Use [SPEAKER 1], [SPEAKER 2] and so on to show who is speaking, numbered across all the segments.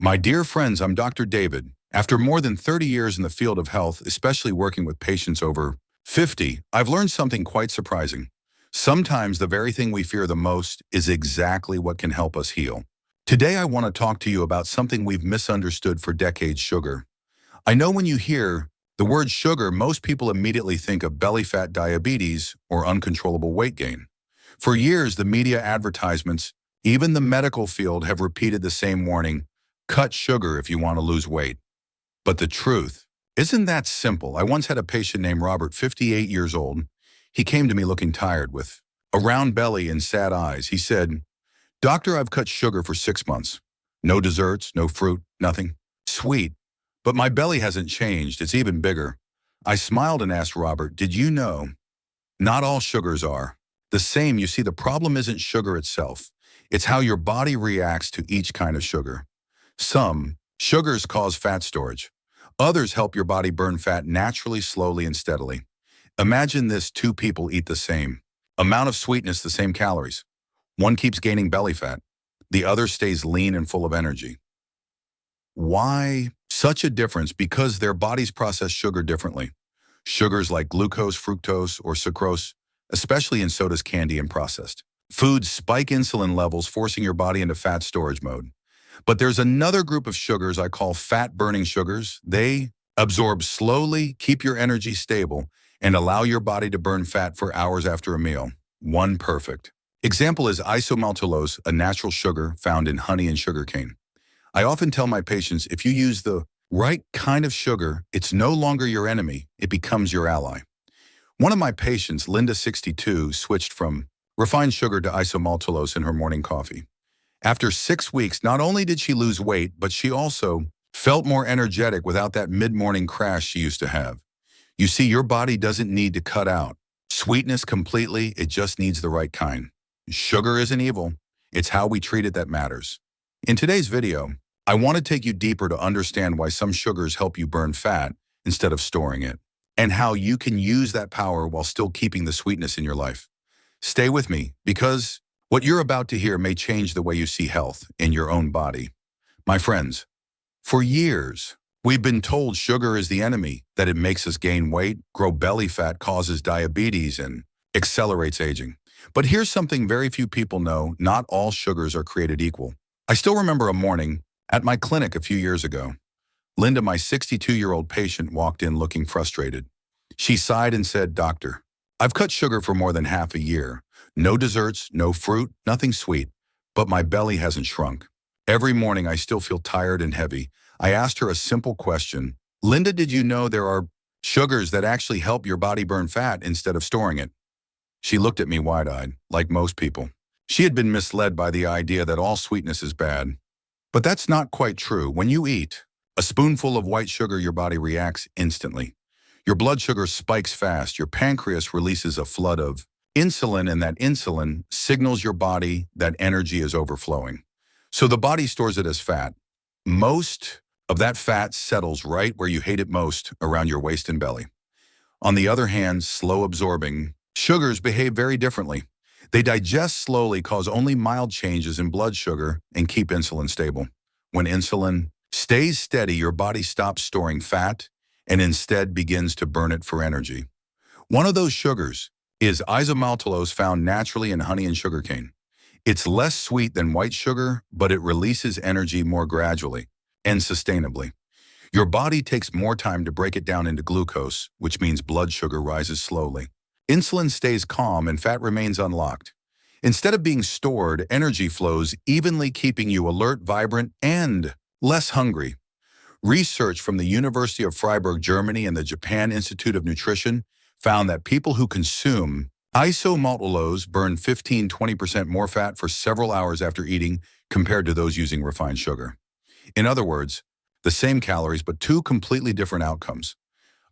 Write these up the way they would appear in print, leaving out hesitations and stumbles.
[SPEAKER 1] My dear friends, I'm Dr. David. After more than 30 years in the field of health, especially working with patients over 50, I've learned something quite surprising. Sometimes the very thing we fear the most is exactly what can help us heal. Today, I want to talk to you about something we've misunderstood for decades: sugar. I know when you hear the word sugar, most people immediately think of belly fat, diabetes, or uncontrollable weight gain. For years, the media, advertisements, even the medical field have repeated the same warning: cut sugar if you want to lose weight. But the truth isn't that simple. I once had a patient named Robert, 58 years old. He came to me looking tired with a round belly and sad eyes. He said, "Doctor, I've cut sugar for 6 months. No desserts, no fruit, nothing. Sweet. But my belly hasn't changed. It's even bigger." I smiled and asked Robert, "Did you know not all sugars are the same?" You see, the problem isn't sugar itself. It's how your body reacts to each kind of sugar. Some sugars cause fat storage. Others help your body burn fat naturally, slowly, and steadily. Imagine this: two people eat the same amount of sweetness, the same calories. One keeps gaining belly fat. The other stays lean and full of energy. Why such a difference? Because their bodies process sugar differently. Sugars like glucose, fructose, or sucrose, especially in sodas, candy, and processed foods, spike insulin levels, forcing your body into fat storage mode. But there's another group of sugars I call fat-burning sugars. They absorb slowly, keep your energy stable, and allow your body to burn fat for hours after a meal. One perfect example is isomaltulose, a natural sugar found in honey and sugarcane. I often tell my patients, if you use the right kind of sugar, it's no longer your enemy, it becomes your ally. One of my patients, Linda, 62, switched from refined sugar to isomaltulose in her morning coffee. After 6 weeks, not only did she lose weight, but she also felt more energetic without that mid-morning crash she used to have. You see, your body doesn't need to cut out sweetness completely, it just needs the right kind. Sugar isn't evil, it's how we treat it that matters. In today's video, I want to take you deeper to understand why some sugars help you burn fat instead of storing it, and how you can use that power while still keeping the sweetness in your life. Stay with me, because what you're about to hear may change the way you see health in your own body. My friends, for years, we've been told sugar is the enemy, that it makes us gain weight, grow belly fat, causes diabetes, and accelerates aging. But here's something very few people know: not all sugars are created equal. I still remember a morning at my clinic a few years ago. Linda, my 62-year-old patient, walked in looking frustrated. She sighed and said, "Doctor, I've cut sugar for more than half a year. No desserts, no fruit, nothing sweet, but my belly hasn't shrunk. Every morning I still feel tired and heavy." I asked her a simple question: "Linda, did you know there are sugars that actually help your body burn fat instead of storing it?" She looked at me wide-eyed, like most people. She had been misled by the idea that all sweetness is bad. But that's not quite true. When you eat a spoonful of white sugar, your body reacts instantly. Your blood sugar spikes fast. Your pancreas releases a flood of insulin, and that insulin signals your body that energy is overflowing. So the body stores it as fat. Most of that fat settles right where you hate it most, around your waist and belly. On the other hand, slow-absorbing sugars behave very differently. They digest slowly, cause only mild changes in blood sugar, and keep insulin stable. When insulin stays steady, your body stops storing fat and instead begins to burn it for energy. One of those sugars is isomaltulose, found naturally in honey and sugarcane. It's less sweet than white sugar, but it releases energy more gradually and sustainably. Your body takes more time to break it down into glucose, which means blood sugar rises slowly. Insulin stays calm and fat remains unlocked. Instead of being stored, energy flows evenly, keeping you alert, vibrant, and less hungry. Research from the University of Freiburg, Germany, and the Japan Institute of Nutrition found that people who consume isomaltulose burn 15–20% more fat for several hours after eating compared to those using refined sugar. In other words, the same calories, but two completely different outcomes.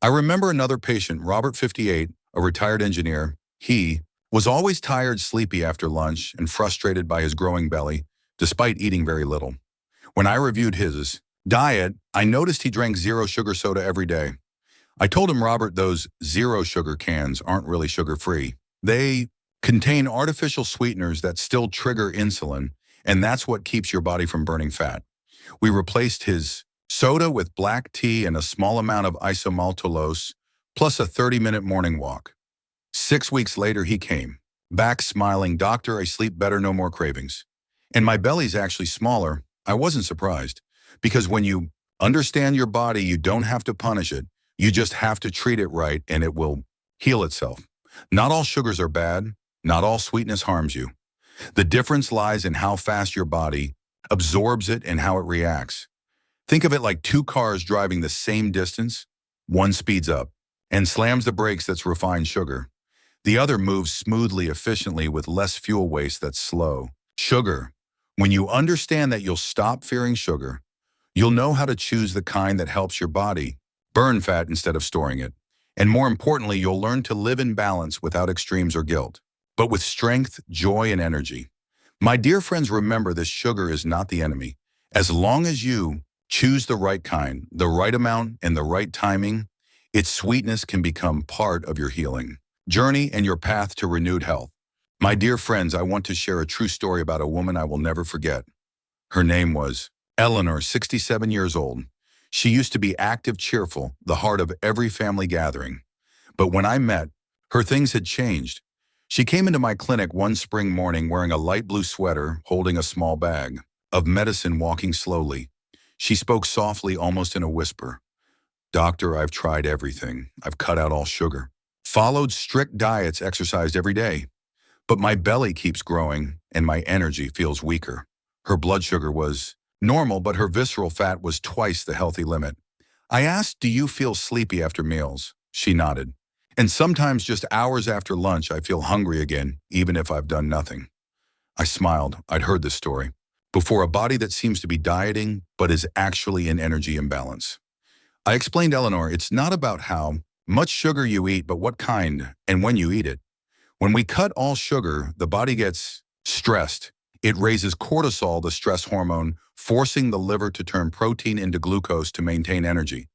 [SPEAKER 1] I remember another patient, Robert, 58, a retired engineer. He was always tired, sleepy after lunch, and frustrated by his growing belly, despite eating very little. When I reviewed his diet, I noticed he drank zero sugar soda every day. I told him, "Robert, those zero sugar cans aren't really sugar-free. They contain artificial sweeteners that still trigger insulin, and that's what keeps your body from burning fat. We replaced his soda with black tea and a small amount of isomaltulose, plus a 30-minute morning walk. 6 weeks later, he came, back smiling, "Doctor, I sleep better, no more cravings." And my belly's actually smaller. I wasn't surprised, because when you understand your body, you don't have to punish it. You just have to treat it right, and it will heal itself. Not all sugars are bad. Not all sweetness harms you. The difference lies in how fast your body absorbs it and how it reacts. Think of it like two cars driving the same distance. One speeds up and slams the brakes, that's refined sugar. The other moves smoothly, efficiently, with less fuel waste, that's slow sugar. When you understand that, you'll stop fearing sugar. You'll know how to choose the kind that helps your body burn fat instead of storing it. And more importantly, you'll learn to live in balance without extremes or guilt, but with strength, joy, and energy. My dear friends, remember, this sugar is not the enemy. As long as you choose the right kind, the right amount, and the right timing, its sweetness can become part of your healing journey and your path to renewed health. My dear friends, I want to share a true story about a woman I will never forget. Her name was Eleanor, 67 years old. She used to be active, cheerful, the heart of every family gathering. But when I met her, things had changed. She came into my clinic one spring morning wearing a light blue sweater, holding a small bag of medicine, walking slowly. She spoke softly, almost in a whisper. "Doctor, I've tried everything. I've cut out all sugar, followed strict diets, exercised every day. But my belly keeps growing and my energy feels weaker." Her blood sugar was normal, but her visceral fat was twice the healthy limit. I asked, "Do you feel sleepy after meals?" She nodded. "And sometimes just hours after lunch, I feel hungry again, even if I've done nothing." I smiled. I'd heard this story before, a body that seems to be dieting, but is actually in energy imbalance. I explained, "Eleanor, it's not about how much sugar you eat, but what kind and when you eat it. When we cut all sugar, the body gets stressed. It raises cortisol, the stress hormone, forcing the liver to turn protein into glucose to maintain energy.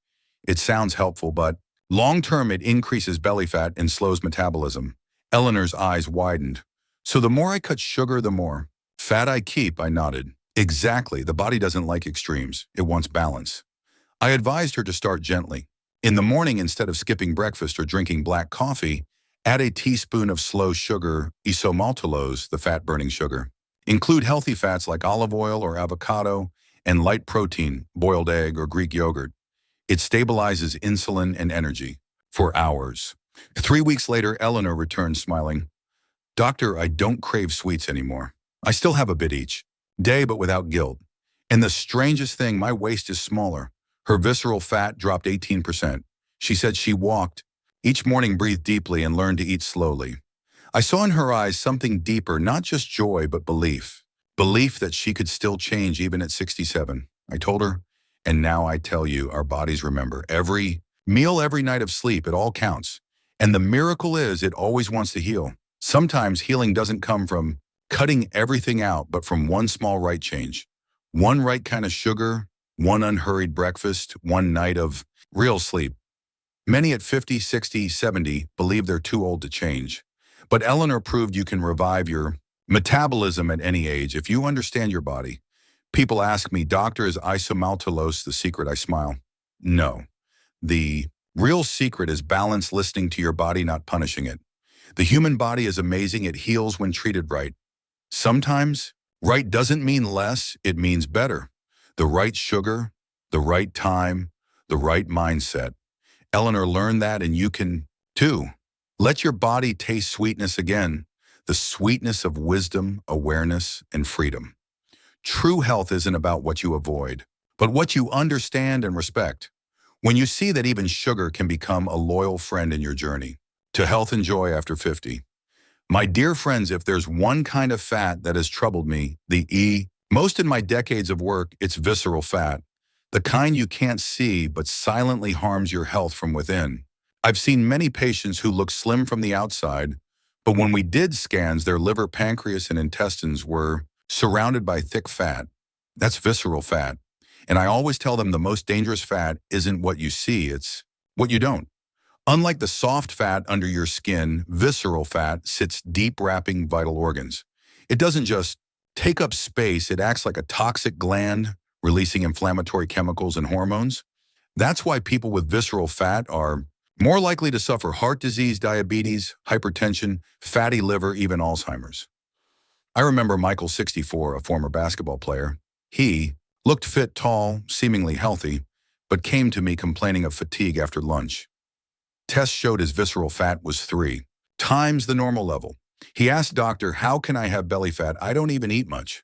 [SPEAKER 1] It sounds helpful, but long-term, it increases belly fat and slows metabolism." Eleanor's eyes widened. "So the more I cut sugar, the more fat I keep?" I nodded. "Exactly. The body doesn't like extremes. It wants balance." I advised her to start gently. In the morning, instead of skipping breakfast or drinking black coffee, add a teaspoon of slow sugar, isomaltulose, the fat-burning sugar. Include healthy fats like olive oil or avocado, and light protein, boiled egg or Greek yogurt. It stabilizes insulin and energy for hours. 3 weeks later, Eleanor returned smiling. "Doctor, I don't crave sweets anymore. I still have a bit each day, but without guilt. And the strangest thing, my waist is smaller." Her visceral fat dropped 18%. She said she walked each morning, breathed deeply, and learned to eat slowly. I saw in her eyes something deeper, not just joy, but belief. Belief that she could still change even at 67. I told her, "And now I tell you, our bodies remember. Every meal, every night of sleep, it all counts. And the miracle is, it always wants to heal. Sometimes healing doesn't come from cutting everything out, but from one small right change. One right kind of sugar, one unhurried breakfast, one night of real sleep." Many at 50, 60, 70 believe they're too old to change. But Eleanor proved you can revive your metabolism at any age if you understand your body. People ask me, "Doctor, is isomaltulose the secret?" I smile. No. The real secret is balance, listening to your body, not punishing it. The human body is amazing. It heals when treated right. Sometimes right doesn't mean less, it means better. The right sugar, the right time, the right mindset. Eleanor learned that, and you can too. Let your body taste sweetness again, the sweetness of wisdom, awareness, and freedom. True health isn't about what you avoid, but what you understand and respect. When you see that even sugar can become a loyal friend in your journey to health and joy after 50. My dear friends, if there's one kind of fat that has troubled me, most in my decades of work, it's visceral fat. The kind you can't see but silently harms your health from within. I've seen many patients who look slim from the outside, but when we did scans, their liver, pancreas, and intestines were surrounded by thick fat. That's visceral fat. And I always tell them the most dangerous fat isn't what you see, it's what you don't. Unlike the soft fat under your skin, visceral fat sits deep, wrapping vital organs. It doesn't just take up space, it acts like a toxic gland, releasing inflammatory chemicals and hormones. That's why people with visceral fat are more likely to suffer heart disease, diabetes, hypertension, fatty liver, even Alzheimer's. I remember Michael, 64, a former basketball player. He looked fit, tall, seemingly healthy, but came to me complaining of fatigue after lunch. Tests showed his visceral fat was 3 times the normal level. He asked doctor, "How can I have belly fat? I don't even eat much."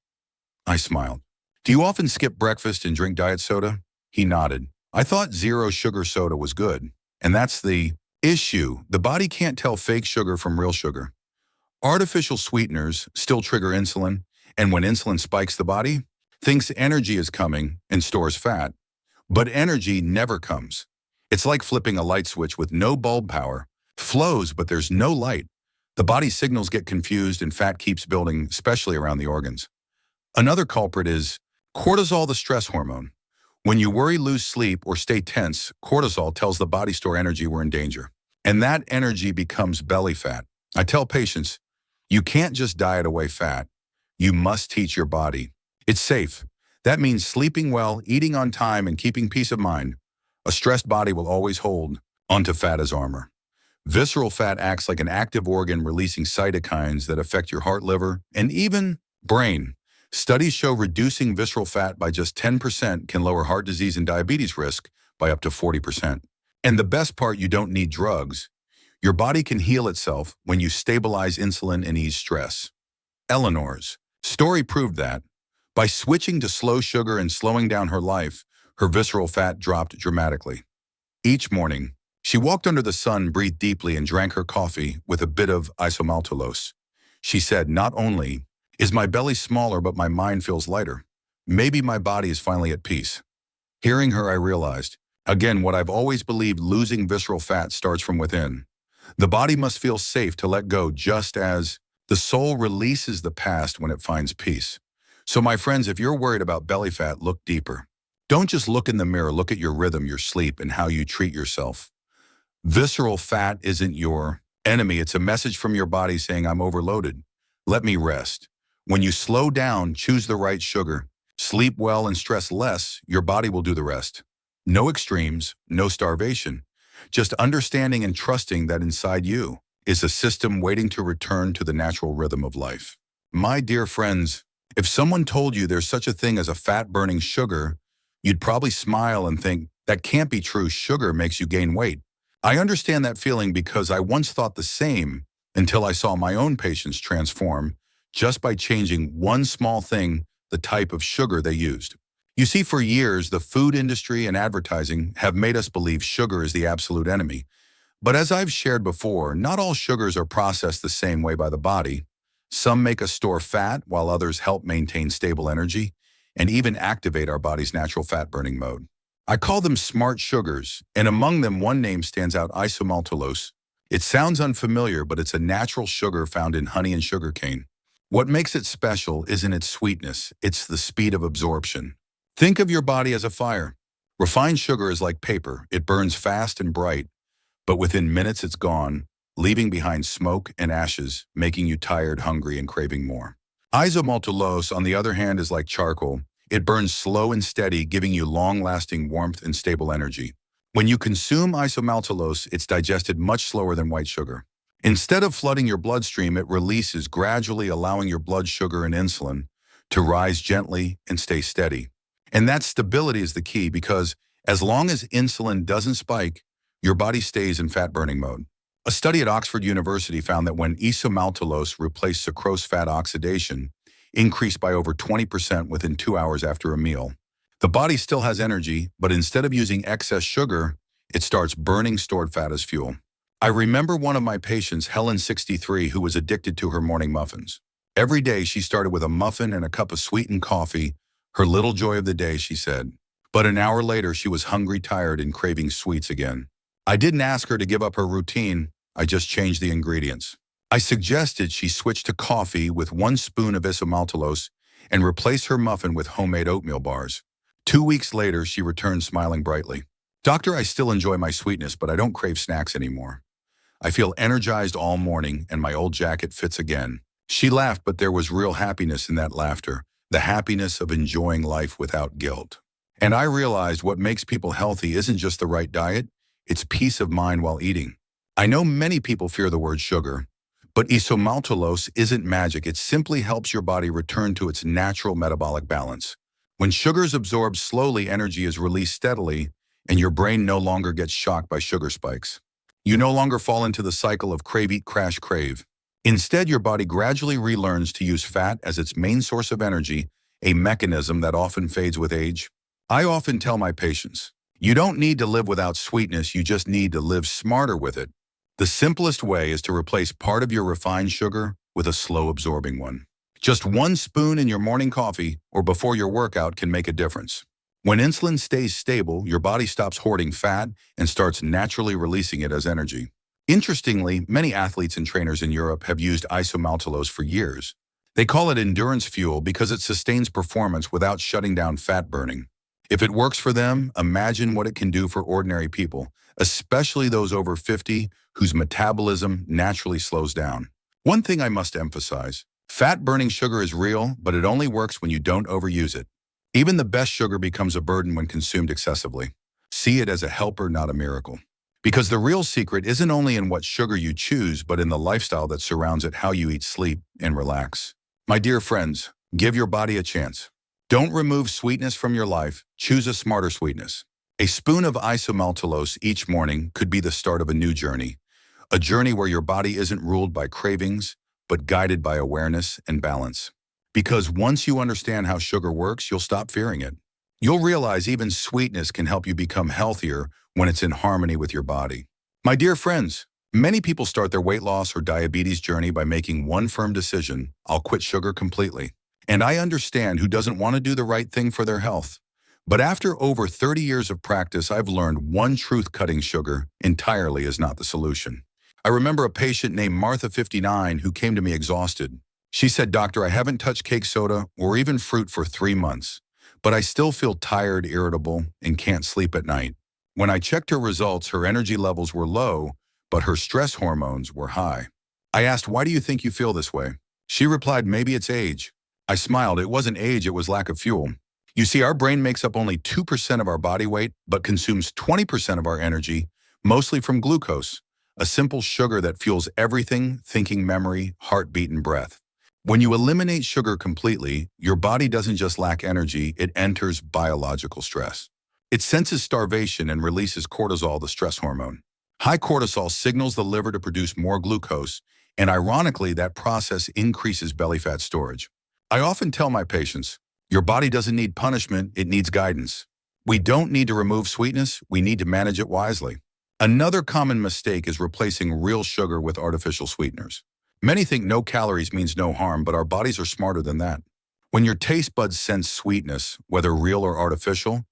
[SPEAKER 1] I smiled. "Do you often skip breakfast and drink diet soda?" He nodded. "I thought zero sugar soda was good." And that's the issue. The body can't tell fake sugar from real sugar. Artificial sweeteners still trigger insulin, and when insulin spikes, the body thinks energy is coming and stores fat. But energy never comes. It's like flipping a light switch with no bulb power. Flows, but there's no light. The body's signals get confused and fat keeps building, especially around the organs. Another culprit is cortisol, the stress hormone. When you worry, lose sleep, or stay tense, cortisol tells the body store energy, we're in danger. And that energy becomes belly fat. I tell patients, you can't just diet away fat. You must teach your body. It's safe. That means sleeping well, eating on time, and keeping peace of mind. A stressed body will always hold onto fat as armor. Visceral fat acts like an active organ releasing cytokines that affect your heart, liver, and even brain. Studies show reducing visceral fat by just 10% can lower heart disease and diabetes risk by up to 40%. And the best part, you don't need drugs. Your body can heal itself when you stabilize insulin and ease stress. Eleanor's story proved that. By switching to slow sugar and slowing down her life, her visceral fat dropped dramatically. Each morning, she walked under the sun, breathed deeply, and drank her coffee with a bit of isomaltulose. She said, "Not only is my belly smaller, but my mind feels lighter. Maybe my body is finally at peace." Hearing her, I realized, again, what I've always believed: losing visceral fat starts from within. The body must feel safe to let go, just as the soul releases the past when it finds peace. So my friends, if you're worried about belly fat, look deeper. Don't just look in the mirror, look at your rhythm, your sleep, and how you treat yourself. Visceral fat isn't your enemy. It's a message from your body saying, I'm overloaded. Let me rest. When you slow down, choose the right sugar, sleep well, and stress less, your body will do the rest. No extremes, no starvation. Just understanding and trusting that inside you is a system waiting to return to the natural rhythm of life. My dear friends, if someone told you there's such a thing as a fat-burning sugar, you'd probably smile and think, that can't be true. Sugar makes you gain weight. I understand that feeling because I once thought the same until I saw my own patients transform just by changing one small thing, the type of sugar they used. You see, for years, the food industry and advertising have made us believe sugar is the absolute enemy. But as I've shared before, not all sugars are processed the same way by the body. Some make us store fat, while others help maintain stable energy and even activate our body's natural fat-burning mode. I call them smart sugars, and among them one name stands out: isomaltulose. It sounds unfamiliar, but it's a natural sugar found in honey and sugarcane. What makes it special isn't its sweetness, it's the speed of absorption. Think of your body as a fire. Refined sugar is like paper. It burns fast and bright, but within minutes it's gone, leaving behind smoke and ashes, making you tired, hungry, and craving more. Isomaltulose, on the other hand, is like charcoal. It burns slow and steady, giving you long-lasting warmth and stable energy. When you consume isomaltulose, it's digested much slower than white sugar. Instead of flooding your bloodstream, it releases gradually, allowing your blood sugar and insulin to rise gently and stay steady. And that stability is the key, because as long as insulin doesn't spike, your body stays in fat-burning mode. A study at Oxford University found that when isomaltulose replaced sucrose, fat oxidation increased by over 20% within 2 hours after a meal. The body still has energy, but instead of using excess sugar, it starts burning stored fat as fuel. I remember one of my patients, Helen, 63, who was addicted to her morning muffins. Every day she started with a muffin and a cup of sweetened coffee, her little joy of the day, she said. But an hour later, she was hungry, tired, and craving sweets again. I didn't ask her to give up her routine, I just changed the ingredients. I suggested she switch to coffee with 1 spoon of isomaltulose and replace her muffin with homemade oatmeal bars. 2 weeks later, she returned smiling brightly. "Doctor, I still enjoy my sweetness, but I don't crave snacks anymore. I feel energized all morning and my old jacket fits again." She laughed, but there was real happiness in that laughter. the happiness of enjoying life without guilt. And I realized what makes people healthy isn't just the right diet, it's peace of mind while eating. I know many people fear the word sugar, but isomaltulose isn't magic. It simply helps your body return to its natural metabolic balance. When sugar is absorbed slowly, energy is released steadily, and your brain no longer gets shocked by sugar spikes. You no longer fall into the cycle of crave, eat, crash, crave. Instead, your body gradually relearns to use fat as its main source of energy, a mechanism that often fades with age. I often tell my patients, you don't need to live without sweetness, you just need to live smarter with it. The simplest way is to replace part of your refined sugar with a slow-absorbing one. Just 1 spoon in your morning coffee or before your workout can make a difference. When insulin stays stable, your body stops hoarding fat and starts naturally releasing it as energy. Interestingly, many athletes and trainers in Europe have used isomaltulose for years. They call it endurance fuel because it sustains performance without shutting down fat burning. If it works for them, imagine what it can do for ordinary people, especially those over 50 whose metabolism naturally slows down. One thing I must emphasize, fat-burning sugar is real, but it only works when you don't overuse it. Even the best sugar becomes a burden when consumed excessively. See it as a helper, not a miracle. Because the real secret isn't only in what sugar you choose, but in the lifestyle that surrounds it, how you eat, sleep, and relax. My dear friends, give your body a chance. Don't remove sweetness from your life, choose a smarter sweetness. A spoon of isomaltulose each morning could be the start of a new journey. A journey where your body isn't ruled by cravings, but guided by awareness and balance. Because once you understand how sugar works, you'll stop fearing it. You'll realize even sweetness can help you become healthier when it's in harmony with your body. My dear friends, many people start their weight loss or diabetes journey by making one firm decision: I'll quit sugar completely. And I understand who doesn't want to do the right thing for their health. But after over 30 years of practice, I've learned one truth: cutting sugar entirely is not the solution. I remember a patient named Martha, 59, who came to me exhausted. She said, "Doctor, I haven't touched cake, soda, or even fruit for 3 months, but I still feel tired, irritable, and can't sleep at night." When I checked her results, her energy levels were low, but her stress hormones were high. I asked, "Why do you think you feel this way?" She replied, "Maybe it's age." I smiled. It wasn't age, it was lack of fuel. You see, our brain makes up only 2% of our body weight, but consumes 20% of our energy, mostly from glucose, a simple sugar that fuels everything: thinking, memory, heartbeat, and breath. When you eliminate sugar completely, your body doesn't just lack energy, it enters biological stress. It senses starvation and releases cortisol, the stress hormone. High cortisol signals the liver to produce more glucose, and ironically, that process increases belly fat storage. I often tell my patients, your body doesn't need punishment, it needs guidance. We don't need to remove sweetness, we need to manage it wisely. Another common mistake is replacing real sugar with artificial sweeteners. Many think no calories means no harm, but our bodies are smarter than that. When your taste buds sense sweetness, whether real or artificial,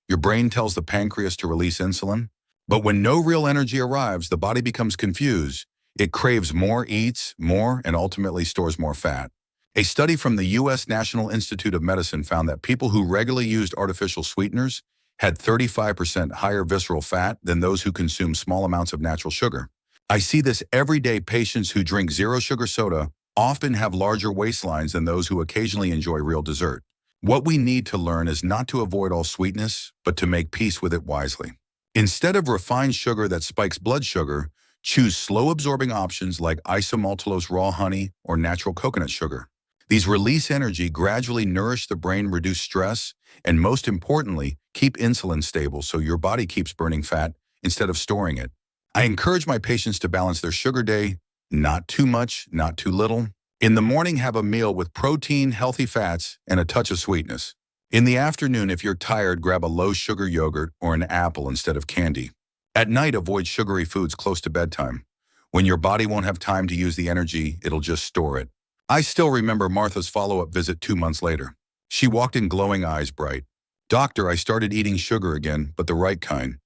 [SPEAKER 1] your brain tells the pancreas to release insulin. But when no real energy arrives, the body becomes confused. It craves more, eats more, and ultimately stores more fat. A study from the U.S. National Institute of Medicine found that people who regularly used artificial sweeteners had 35% higher visceral fat than those who consume small amounts of natural sugar. I see this every day. Patients who drink zero-sugar soda often have larger waistlines than those who occasionally enjoy real dessert. What we need to learn is not to avoid all sweetness, but to make peace with it wisely. Instead of refined sugar that spikes blood sugar, choose slow-absorbing options like isomaltulose raw honey or natural coconut sugar. These release energy, gradually nourish the brain, reduce stress, and most importantly, keep insulin stable so your body keeps burning fat instead of storing it. I encourage my patients to balance their sugar day, not too much, not too little. In the morning, have a meal with protein, healthy fats, and a touch of sweetness. In the afternoon, if you're tired, grab a low-sugar yogurt or an apple instead of candy. At night, avoid sugary foods close to bedtime. When your body won't have time to use the energy, it'll just store it. I still remember Martha's follow-up visit 2 months later. She walked in, glowing eyes bright. "Doctor, I started eating sugar again, but the right kind.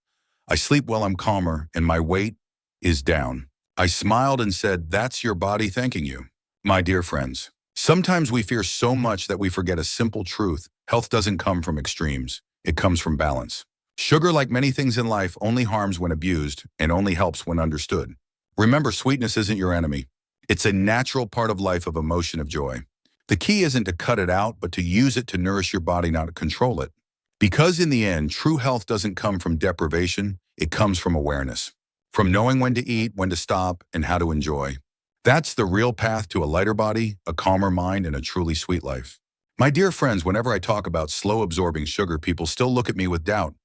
[SPEAKER 1] I sleep well, I'm calmer, and my weight is down." I smiled and said, "That's your body thanking you." My dear friends, sometimes we fear so much that we forget a simple truth. Health doesn't come from extremes. It comes from balance. Sugar, like many things in life, only harms when abused and only helps when understood. Remember, sweetness isn't your enemy. It's a natural part of life, of emotion, of joy. The key isn't to cut it out, but to use it to nourish your body, not to control it. Because in the end, true health doesn't come from deprivation, it comes from awareness. From knowing when to eat, when to stop, and how to enjoy. That's the real path to a lighter body, a calmer mind, and a truly sweet life. My dear friends, whenever I talk about slow-absorbing sugar, people still look at me with doubt.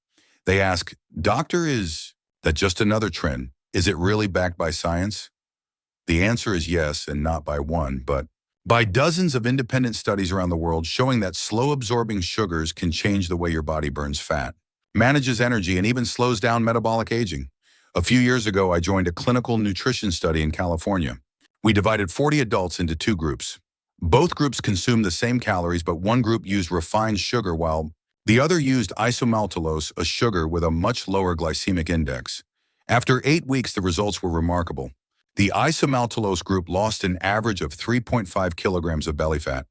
[SPEAKER 1] They ask, Doctor, is that just another trend? Is it really backed by science? The answer is yes, and not by one, but by dozens of independent studies around the world showing that slow-absorbing sugars can change the way your body burns fat, manages energy, and even slows down metabolic aging. A few years ago, I joined a clinical nutrition study in California. We divided 40 adults into two groups. Both groups consumed the same calories, but one group used refined sugar while the other used isomaltulose, a sugar with a much lower glycemic index. After 8 weeks, the results were remarkable. The isomaltulose group lost an average of 3.5 kilograms of belly fat,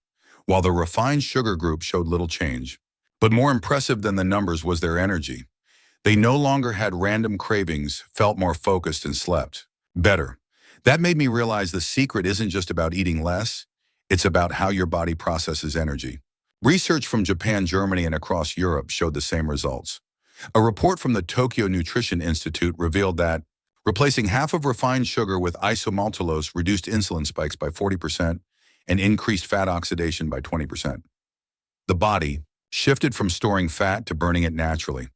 [SPEAKER 1] while the refined sugar group showed little change. But more impressive than the numbers was their energy. They no longer had random cravings, felt more focused, and slept better. That made me realize the secret isn't just about eating less, it's about how your body processes energy. Research from Japan, Germany, and across Europe showed the same results. A report from the Tokyo Nutrition Institute revealed that replacing half of refined sugar with isomaltulose reduced insulin spikes by 40% and increased fat oxidation by 20%. The body shifted from storing fat to burning it naturally.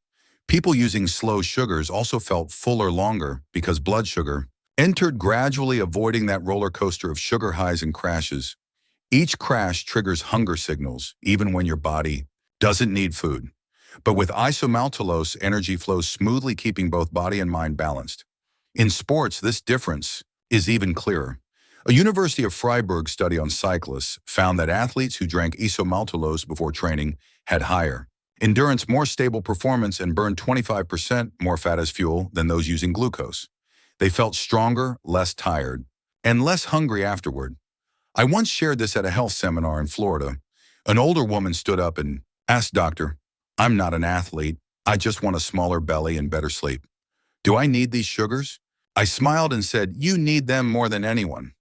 [SPEAKER 1] People using slow sugars also felt fuller longer because blood sugar entered gradually, avoiding that roller coaster of sugar highs and crashes. Each crash triggers hunger signals, even when your body doesn't need food. But with isomaltulose, energy flows smoothly, keeping both body and mind balanced. In sports, this difference is even clearer. A University of Freiburg study on cyclists found that athletes who drank isomaltulose before training had higher endurance, more stable performance, and burned 25% more fat as fuel than those using glucose. They felt stronger, less tired, and less hungry afterward. I once shared this at a health seminar in Florida. An older woman stood up and asked, Doctor, I'm not an athlete. I just want a smaller belly and better sleep. Do I need these sugars? I smiled and said, you need them more than anyone.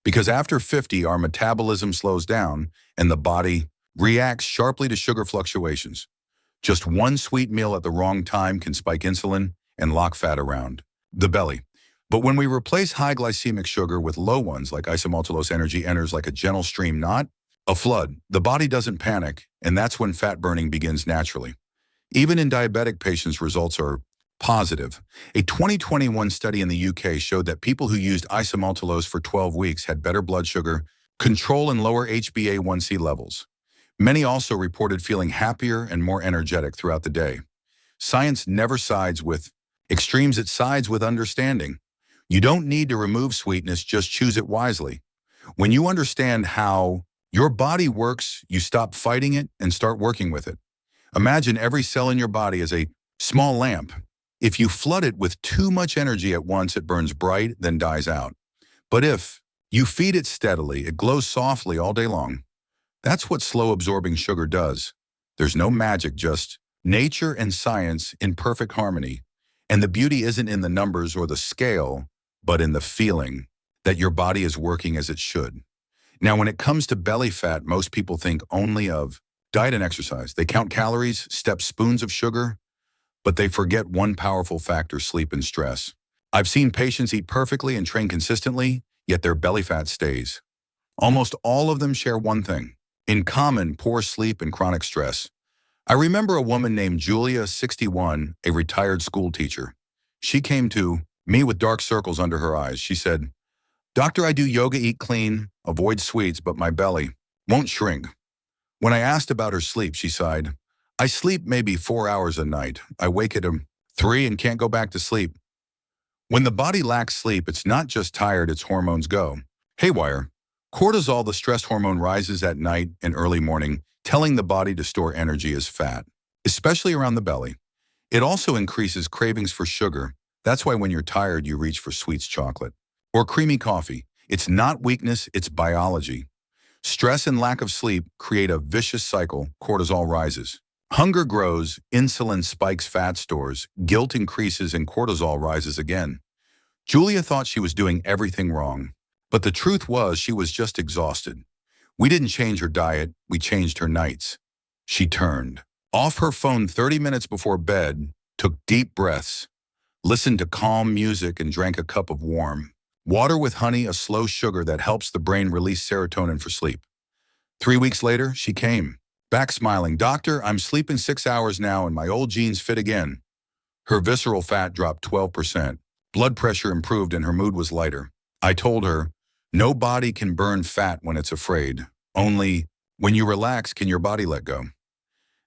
[SPEAKER 1] Because after 50, our metabolism slows down and the body reacts sharply to sugar fluctuations. Just one sweet meal at the wrong time can spike insulin and lock fat around the belly. But when we replace high glycemic sugar with low ones like isomaltulose, energy enters like a gentle stream, not a flood. The body doesn't panic, and that's when fat burning begins naturally. Even in diabetic patients, results are positive. A 2021 study in the UK showed that people who used isomaltulose for 12 weeks had better blood sugar control and lower HbA1c levels. Many also reported feeling happier and more energetic throughout the day. Science never sides with extremes, it sides with understanding. You don't need to remove sweetness, just choose it wisely. When you understand how your body works, you stop fighting it and start working with it. Imagine every cell in your body as a small lamp. If you flood it with too much energy at once, it burns bright, then dies out. But if you feed it steadily, it glows softly all day long. That's what slow-absorbing sugar does. There's no magic, just nature and science in perfect harmony. And the beauty isn't in the numbers or the scale, but in the feeling that your body is working as it should. Now, when it comes to belly fat, most people think only of diet and exercise. They count calories, step spoons of sugar, but they forget one powerful factor: sleep and stress. I've seen patients eat perfectly and train consistently, yet their belly fat stays. Almost all of them share one thing in common: poor sleep and chronic stress. I remember a woman named Julia, 61, a retired school teacher. She came to me with dark circles under her eyes. She said, Doctor, I do yoga, eat clean, avoid sweets, but my belly won't shrink. When I asked about her sleep, she sighed, I sleep maybe 4 hours a night. I wake at 3 and can't go back to sleep. When the body lacks sleep, it's not just tired, its hormones go haywire. Cortisol, the stress hormone, rises at night and early morning, telling the body to store energy as fat, especially around the belly. It also increases cravings for sugar. That's why when you're tired, you reach for sweets, chocolate, or creamy coffee. It's not weakness, it's biology. Stress and lack of sleep create a vicious cycle. Cortisol rises. Hunger grows, insulin spikes fat stores, guilt increases, and cortisol rises again. Julia thought she was doing everything wrong, but the truth was she was just exhausted. We didn't change her diet, we changed her nights. She turned off her phone 30 minutes before bed, took deep breaths, listened to calm music, and drank a cup of warm water with honey, a slow sugar that helps the brain release serotonin for sleep. 3 weeks later, she came back smiling. "Doctor, I'm sleeping 6 hours now and my old jeans fit again." Her visceral fat dropped 12%, blood pressure improved, and her mood was lighter. I told her, no body can burn fat when it's afraid. Only when you relax can your body let go.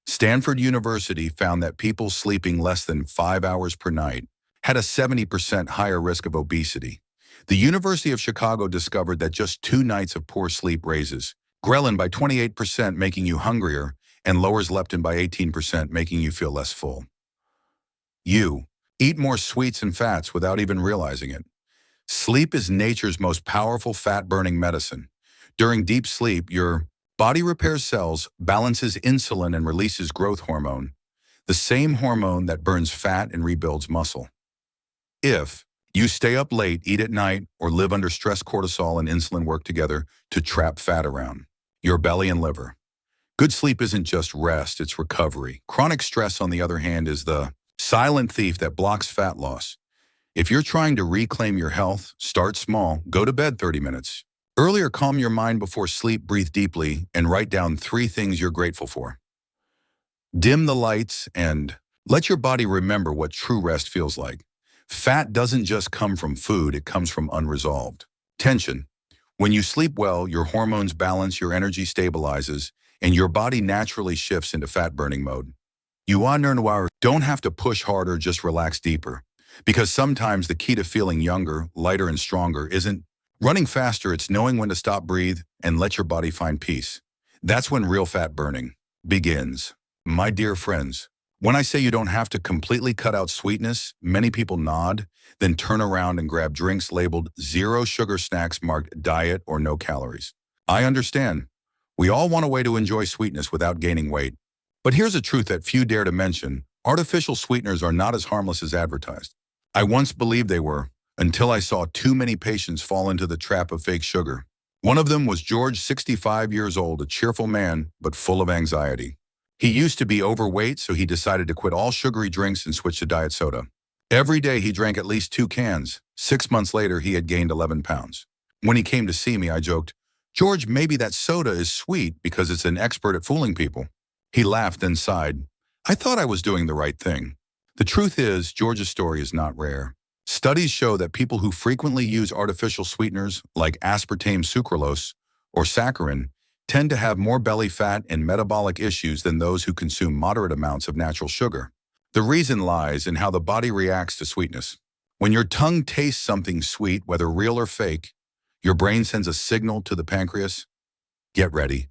[SPEAKER 1] Stanford University found that people sleeping less than 5 hours per night had a 70% higher risk of obesity. The University of Chicago discovered that just 2 nights of poor sleep raises ghrelin by 28%, making you hungrier, and lowers leptin by 18%, making you feel less full. You eat more sweets and fats without even realizing it. Sleep is nature's most powerful fat-burning medicine. During deep sleep, your body repairs cells, balances insulin, and releases growth hormone, the same hormone that burns fat and rebuilds muscle. If you stay up late, eat at night, or live under stress, cortisol and insulin work together to trap fat around your belly and liver. Good sleep isn't just rest, it's recovery. Chronic stress, on the other hand, is the silent thief that blocks fat loss. If you're trying to reclaim your health, start small. Go to bed 30 minutes earlier, calm your mind before sleep, breathe deeply, and write down 3 things you're grateful for. Dim the lights and let your body remember what true rest feels like. Fat doesn't just come from food, it comes from unresolved tension. When you sleep well, your hormones balance, your energy stabilizes, and your body naturally shifts into fat-burning mode. You don't have to push harder, just relax deeper. Because sometimes the key to feeling younger, lighter, and stronger isn't running faster, it's knowing when to stop, breathe, and let your body find peace. That's when real fat burning begins. My dear friends, when I say you don't have to completely cut out sweetness, many people nod, then turn around and grab drinks labeled zero sugar, snacks marked diet or no calories. I understand. We all want a way to enjoy sweetness without gaining weight. But here's a truth that few dare to mention. Artificial sweeteners are not as harmless as advertised. I once believed they were, until I saw too many patients fall into the trap of fake sugar. One of them was George, 65 years old, a cheerful man, but full of anxiety. He used to be overweight, so he decided to quit all sugary drinks and switch to diet soda. Every day he drank at least 2 cans. 6 months later, he had gained 11 pounds. When he came to see me, I joked, "George, maybe that soda is sweet because it's an expert at fooling people." He laughed and sighed. I thought I was doing the right thing. The truth is, George's story is not rare. Studies show that people who frequently use artificial sweeteners like aspartame, sucralose, or saccharin tend to have more belly fat and metabolic issues than those who consume moderate amounts of natural sugar. The reason lies in how the body reacts to sweetness. When your tongue tastes something sweet, whether real or fake, your brain sends a signal to the pancreas. Get ready.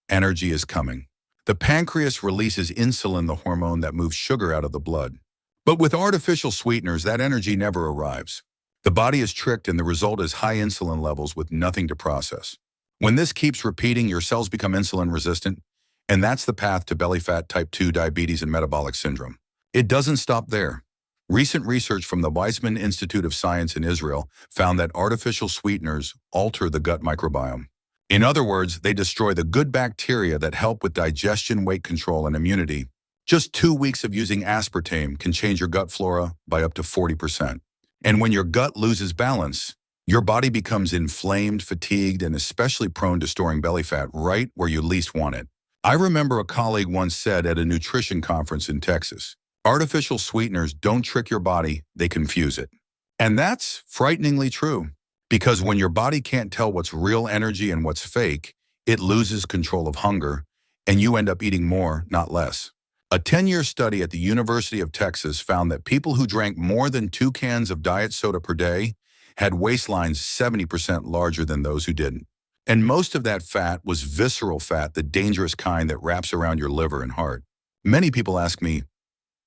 [SPEAKER 1] Energy is coming. The pancreas releases insulin, the hormone that moves sugar out of the blood. But with artificial sweeteners, that energy never arrives. The body is tricked, and the result is high insulin levels with nothing to process. When this keeps repeating, your cells become insulin resistant, and that's the path to belly fat, type 2 diabetes, and metabolic syndrome. It doesn't stop there. Recent research from the Weizmann Institute of Science in Israel found that artificial sweeteners alter the gut microbiome. In other words, they destroy the good bacteria that help with digestion, weight control, and immunity. Just 2 weeks of using aspartame can change your gut flora by up to 40%. And when your gut loses balance, your body becomes inflamed, fatigued, and especially prone to storing belly fat right where you least want it. I remember a colleague once said at a nutrition conference in Texas, "Artificial sweeteners don't trick your body, they confuse it." And that's frighteningly true, because when your body can't tell what's real energy and what's fake, it loses control of hunger, and you end up eating more, not less. A 10-year study at the University of Texas found that people who drank more than 2 cans of diet soda per day had waistlines 70% larger than those who didn't. And most of that fat was visceral fat, the dangerous kind that wraps around your liver and heart. Many people ask me,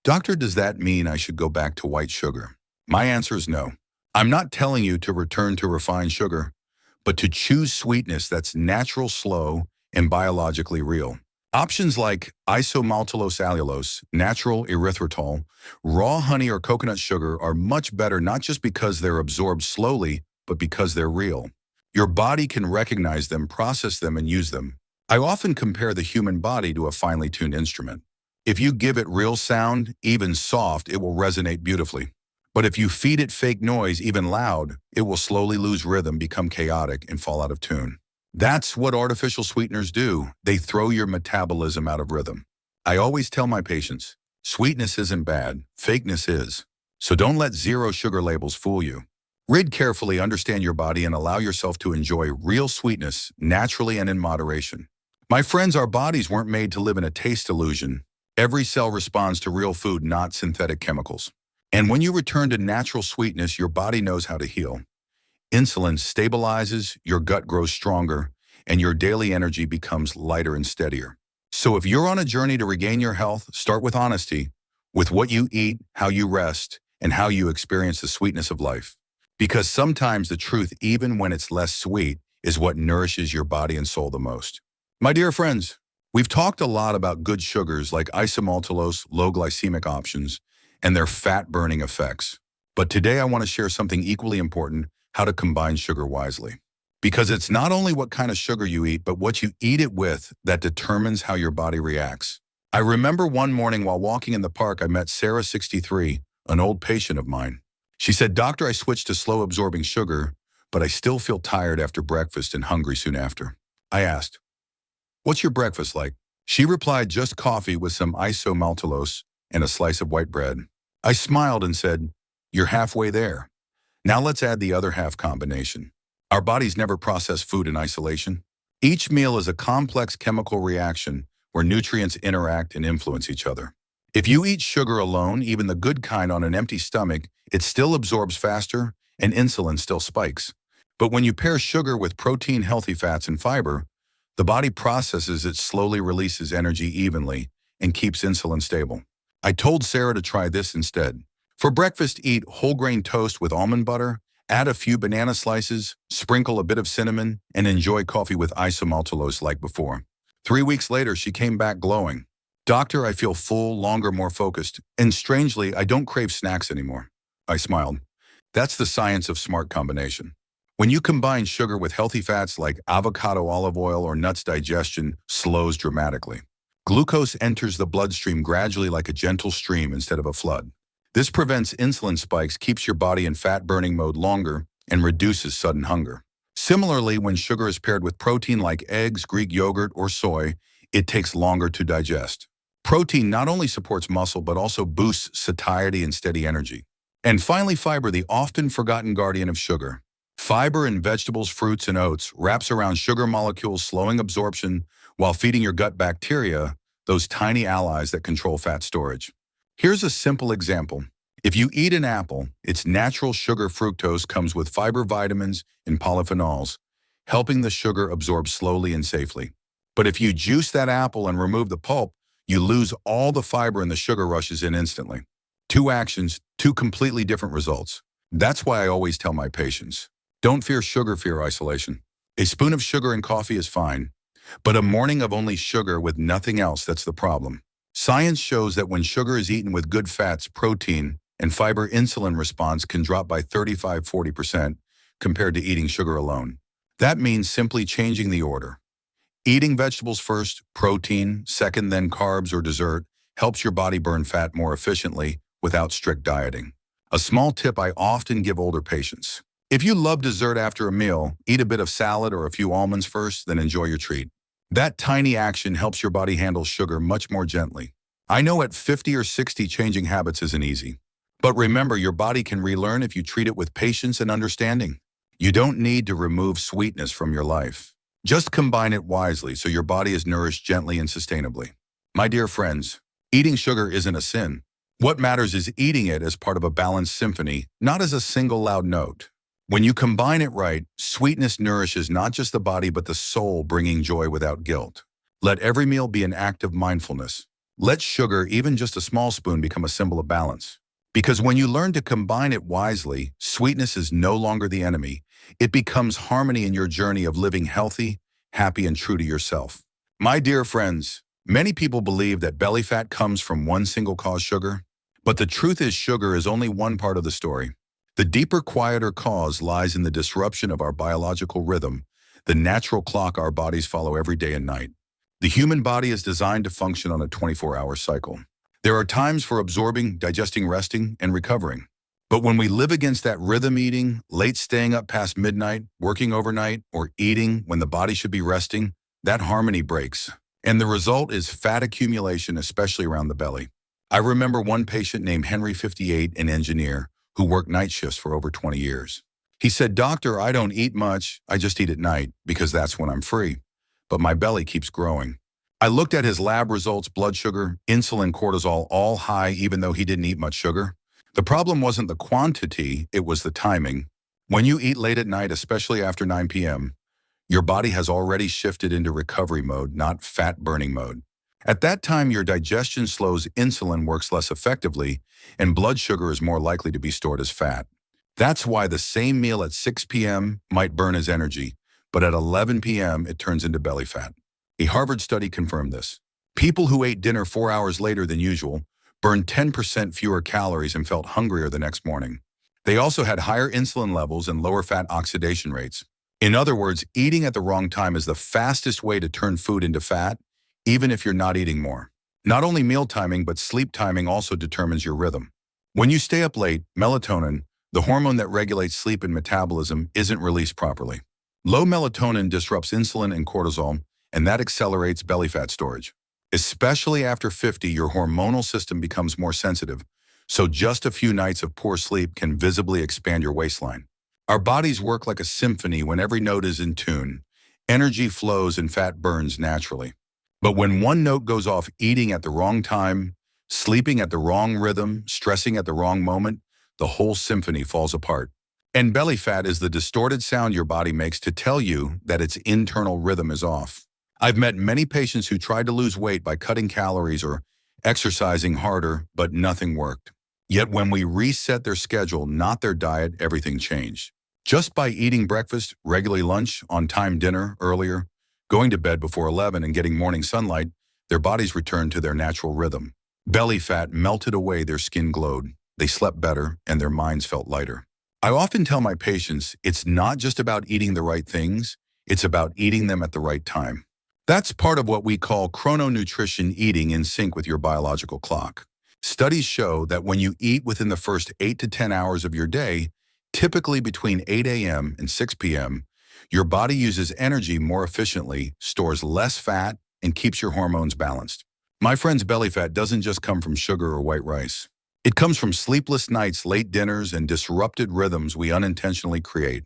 [SPEAKER 1] "Doctor, does that mean I should go back to white sugar?" My answer is no. I'm not telling you to return to refined sugar, but to choose sweetness that's natural, slow, and biologically real. Options like isomaltodextrose, natural erythritol, raw honey, or coconut sugar are much better, not just because they're absorbed slowly, but because they're real. Your body can recognize them, process them, and use them. I often compare the human body to a finely tuned instrument. If you give it real sound, even soft, it will resonate beautifully. But if you feed it fake noise, even loud, it will slowly lose rhythm, become chaotic, and fall out of tune. That's what artificial sweeteners do. They throw your metabolism out of rhythm. I always tell my patients, sweetness isn't bad, fakeness is. So don't let zero sugar labels fool you. Read carefully, understand your body, and allow yourself to enjoy real sweetness naturally and in moderation. My friends, our bodies weren't made to live in a taste illusion. Every cell responds to real food, not synthetic chemicals. And when you return to natural sweetness, your body knows how to heal. Insulin stabilizes, your gut grows stronger, and your daily energy becomes lighter and steadier. So if you're on a journey to regain your health, start with honesty, with what you eat, how you rest, and how you experience the sweetness of life. Because sometimes the truth, even when it's less sweet, is what nourishes your body and soul the most. My dear friends, we've talked a lot about good sugars like isomaltulose, low glycemic options, and their fat-burning effects. But today I want to share something equally important, how to combine sugar wisely. Because it's not only what kind of sugar you eat, but what you eat it with that determines how your body reacts. I remember one morning while walking in the park, I met Sarah, 63, an old patient of mine. She said, "Doctor, I switched to slow-absorbing sugar, but I still feel tired after breakfast and hungry soon after." I asked, "What's your breakfast like?" She replied, "Just coffee with some isomaltulose and a slice of white bread." I smiled and said, "You're halfway there. Now let's add the other half combination." Our bodies never process food in isolation. Each meal is a complex chemical reaction where nutrients interact and influence each other. If you eat sugar alone, even the good kind, on an empty stomach, it still absorbs faster and insulin still spikes. But when you pair sugar with protein, healthy fats, and fiber, the body processes it, slowly releases energy evenly, and keeps insulin stable. I told Sarah to try this instead. For breakfast, eat whole grain toast with almond butter, add a few banana slices, sprinkle a bit of cinnamon, and enjoy coffee with isomaltulose like before. 3 weeks later, she came back glowing. "Doctor, I feel full, longer, more focused, and strangely, I don't crave snacks anymore." I smiled. That's the science of smart combination. When you combine sugar with healthy fats like avocado, olive oil, or nuts, digestion slows dramatically. Glucose enters the bloodstream gradually like a gentle stream instead of a flood. This prevents insulin spikes, keeps your body in fat-burning mode longer, and reduces sudden hunger. Similarly, when sugar is paired with protein like eggs, Greek yogurt, or soy, it takes longer to digest. Protein not only supports muscle, but also boosts satiety and steady energy. And finally, fiber, the often forgotten guardian of sugar. Fiber in vegetables, fruits, and oats wraps around sugar molecules, slowing absorption while feeding your gut bacteria, those tiny allies that control fat storage. Here's a simple example. If you eat an apple, its natural sugar fructose comes with fiber, vitamins, and polyphenols, helping the sugar absorb slowly and safely. But if you juice that apple and remove the pulp, you lose all the fiber and the sugar rushes in instantly. Two actions, two completely different results. That's why I always tell my patients, don't fear sugar, fear isolation. A spoon of sugar in coffee is fine, but a morning of only sugar with nothing else, that's the problem. Science shows that when sugar is eaten with good fats, protein, and fiber, insulin response can drop by 35–40% compared to eating sugar alone. That means simply changing the order. Eating vegetables first, protein second, then carbs or dessert helps your body burn fat more efficiently without strict dieting. A small tip I often give older patients. If you love dessert after a meal, eat a bit of salad or a few almonds first, then enjoy your treat. That tiny action helps your body handle sugar much more gently. I know at 50 or 60, changing habits isn't easy. But remember, your body can relearn if you treat it with patience and understanding. You don't need to remove sweetness from your life. Just combine it wisely so your body is nourished gently and sustainably. My dear friends, eating sugar isn't a sin. What matters is eating it as part of a balanced symphony, not as a single loud note. When you combine it right, sweetness nourishes not just the body but the soul, bringing joy without guilt. Let every meal be an act of mindfulness. Let sugar, even just a small spoon, become a symbol of balance. Because when you learn to combine it wisely, sweetness is no longer the enemy. It becomes harmony in your journey of living healthy, happy, and true to yourself. My dear friends, many people believe that belly fat comes from one single cause, sugar. But the truth is, sugar is only one part of the story. The deeper, quieter cause lies in the disruption of our biological rhythm, the natural clock our bodies follow every day and night. The human body is designed to function on a 24-hour cycle. There are times for absorbing, digesting, resting, and recovering. But when we live against that rhythm, eating, late staying up past midnight, working overnight, or eating when the body should be resting, that harmony breaks. And the result is fat accumulation, especially around the belly. I remember one patient named Henry, 58, an engineer, who worked night shifts for over 20 years. He said, "Doctor, I don't eat much. I just eat at night because that's when I'm free. But my belly keeps growing." I looked at his lab results, blood sugar, insulin, cortisol, all high, even though he didn't eat much sugar. The problem wasn't the quantity, it was the timing. When you eat late at night, especially after 9 p.m., your body has already shifted into recovery mode, not fat-burning mode. At that time, your digestion slows, insulin works less effectively, and blood sugar is more likely to be stored as fat. That's why the same meal at 6 p.m. might burn as energy, but at 11 p.m. it turns into belly fat. A Harvard study confirmed this. People who ate dinner 4 hours later than usual burned 10% fewer calories and felt hungrier the next morning. They also had higher insulin levels and lower fat oxidation rates. In other words, eating at the wrong time is the fastest way to turn food into fat, even if you're not eating more. Not only meal timing, but sleep timing also determines your rhythm. When you stay up late, melatonin, the hormone that regulates sleep and metabolism, isn't released properly. Low melatonin disrupts insulin and cortisol, and that accelerates belly fat storage. Especially after 50, your hormonal system becomes more sensitive, so just a few nights of poor sleep can visibly expand your waistline. Our bodies work like a symphony when every note is in tune. Energy flows and fat burns naturally. But when one note goes off, eating at the wrong time, sleeping at the wrong rhythm, stressing at the wrong moment, the whole symphony falls apart. And belly fat is the distorted sound your body makes to tell you that its internal rhythm is off. I've met many patients who tried to lose weight by cutting calories or exercising harder, but nothing worked. Yet when we reset their schedule, not their diet, everything changed. Just by eating breakfast, regularly lunch, on-time dinner earlier, going to bed before 11 and getting morning sunlight, their bodies returned to their natural rhythm. Belly fat melted away, their skin glowed, they slept better, and their minds felt lighter. I often tell my patients, it's not just about eating the right things, it's about eating them at the right time. That's part of what we call chrononutrition, eating in sync with your biological clock. Studies show that when you eat within the first 8 to 10 hours of your day, typically between 8 a.m. and 6 p.m., your body uses energy more efficiently, stores less fat, and keeps your hormones balanced. My friend's belly fat doesn't just come from sugar or white rice. It comes from sleepless nights, late dinners, and disrupted rhythms we unintentionally create.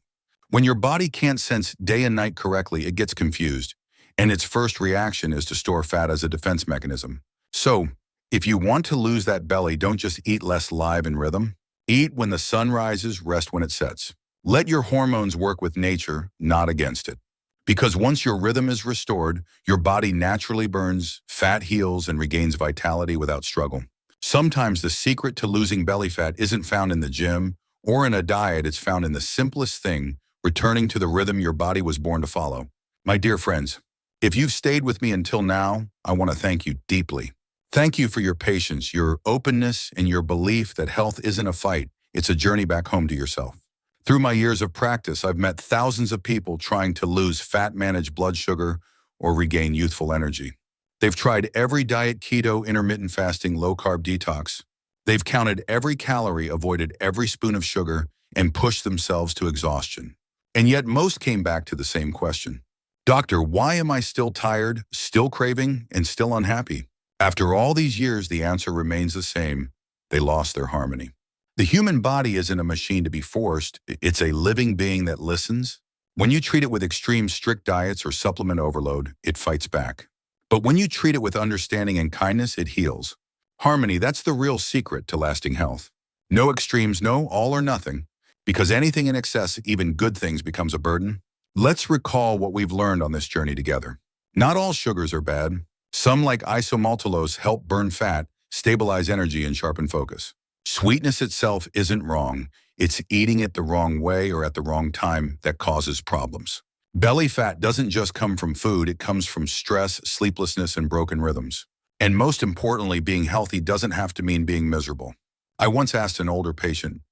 [SPEAKER 1] When your body can't sense day and night correctly, it gets confused, and its first reaction is to store fat as a defense mechanism. So, if you want to lose that belly, don't just eat less live in rhythm. Eat when the sun rises, rest when it sets. Let your hormones work with nature, not against it. Because once your rhythm is restored, your body naturally burns, fat heals, and regains vitality without struggle. Sometimes the secret to losing belly fat isn't found in the gym or in a diet, it's found in the simplest thing, returning to the rhythm your body was born to follow. My dear friends, if you've stayed with me until now, I want to thank you deeply. Thank you for your patience, your openness, and your belief that health isn't a fight, it's a journey back home to yourself. Through my years of practice, I've met thousands of people trying to lose fat, manage blood sugar, or regain youthful energy. They've tried every diet, keto, intermittent fasting, low-carb detox. They've counted every calorie, avoided every spoon of sugar, and pushed themselves to exhaustion. And yet most came back to the same question. Doctor, why am I still tired, still craving, and still unhappy? After all these years, the answer remains the same. They lost their harmony. The human body isn't a machine to be forced. It's a living being that listens. When you treat it with extreme strict diets or supplement overload, it fights back. But when you treat it with understanding and kindness, it heals. Harmony, that's the real secret to lasting health. No extremes, no all or nothing. Because anything in excess, even good things, becomes a burden. Let's recall what we've learned on this journey together. Not all sugars are bad. Some, like isomaltulose, help burn fat, stabilize energy, and sharpen focus. Sweetness itself isn't wrong. It's eating it the wrong way or at the wrong time that causes problems. Belly fat doesn't just come from food, it comes from stress, sleeplessness, and broken rhythms. And most importantly, being healthy doesn't have to mean being miserable. I once asked an older patient,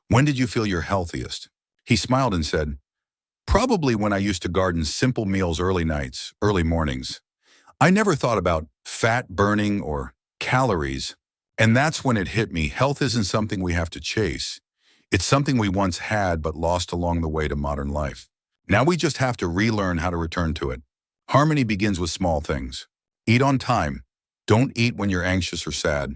[SPEAKER 1] When did you feel your healthiest? He smiled and said, probably when I used to garden simple meals early nights, early mornings. I never thought about fat burning or calories. And that's when it hit me. Health isn't something we have to chase. It's something we once had but lost along the way to modern life. Now we just have to relearn how to return to it. Harmony begins with small things. Eat on time. Don't eat when you're anxious or sad.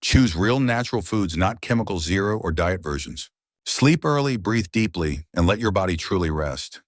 [SPEAKER 1] Choose real natural foods, not chemical zero or diet versions. Sleep early, breathe deeply, and let your body truly rest.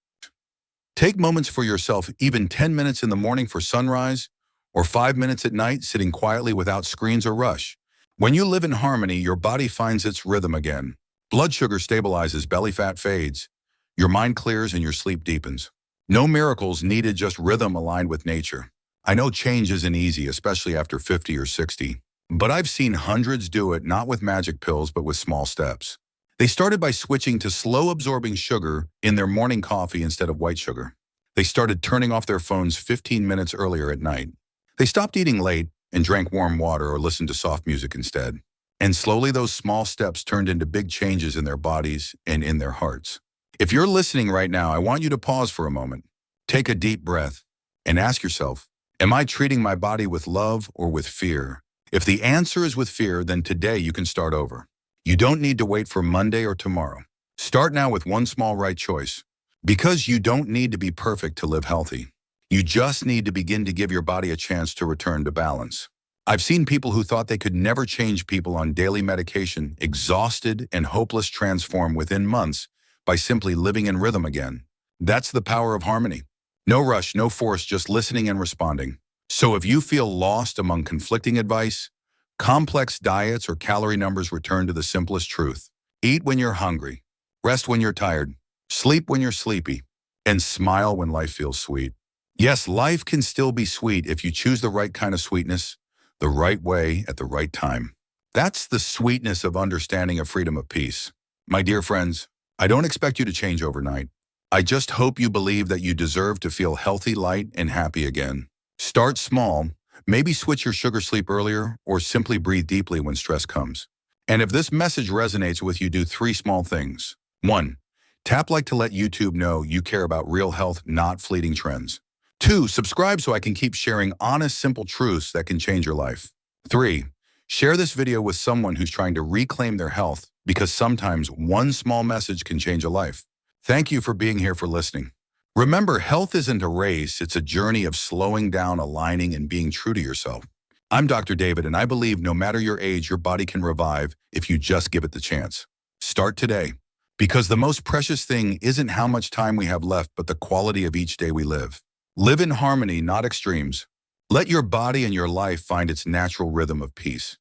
[SPEAKER 1] Take moments for yourself, even 10 minutes in the morning for sunrise, or 5 minutes at night sitting quietly without screens or rush. When you live in harmony, your body finds its rhythm again. Blood sugar stabilizes, belly fat fades, your mind clears, and your sleep deepens. No miracles needed, just rhythm aligned with nature. I know change isn't easy, especially after 50 or 60, but I've seen hundreds do it, not with magic pills, but with small steps. They started by switching to slow-absorbing sugar in their morning coffee instead of white sugar. They started turning off their phones 15 minutes earlier at night. They stopped eating late and drank warm water or listened to soft music instead. And slowly those small steps turned into big changes in their bodies and in their hearts. If you're listening right now, I want you to pause for a moment. Take a deep breath and ask yourself, am I treating my body with love or with fear? If the answer is with fear, then today you can start over. You don't need to wait for Monday or tomorrow. Start now with one small right choice. Because you don't need to be perfect to live healthy. You just need to begin to give your body a chance to return to balance. I've seen people who thought they could never change people on daily medication, exhausted and hopeless, transform within months by simply living in rhythm again. That's the power of harmony. No rush, no force, just listening and responding. So if you feel lost among conflicting advice, complex diets, or calorie numbers, return to the simplest truth. Eat when you're hungry, rest when you're tired, sleep when you're sleepy, and smile when life feels sweet. Yes, life can still be sweet if you choose the right kind of sweetness, the right way, at the right time. That's the sweetness of understanding, of freedom, of peace. My dear friends, I don't expect you to change overnight. I just hope you believe that you deserve to feel healthy, light, and happy again. Start small. Maybe switch your sugar, sleep earlier, or simply breathe deeply when stress comes. And if this message resonates with you, do 3 small things. 1. Tap like to let YouTube know you care about real health, not fleeting trends. 2. Subscribe so I can keep sharing honest, simple truths that can change your life. 3. Share this video with someone who's trying to reclaim their health, because sometimes one small message can change a life. Thank you for being here, for listening. Remember, health isn't a race, it's a journey of slowing down, aligning, and being true to yourself. I'm Dr. David, and I believe no matter your age, your body can revive if you just give it the chance. Start today, because the most precious thing isn't how much time we have left, but the quality of each day we live. Live in harmony, not extremes. Let your body and your life find its natural rhythm of peace.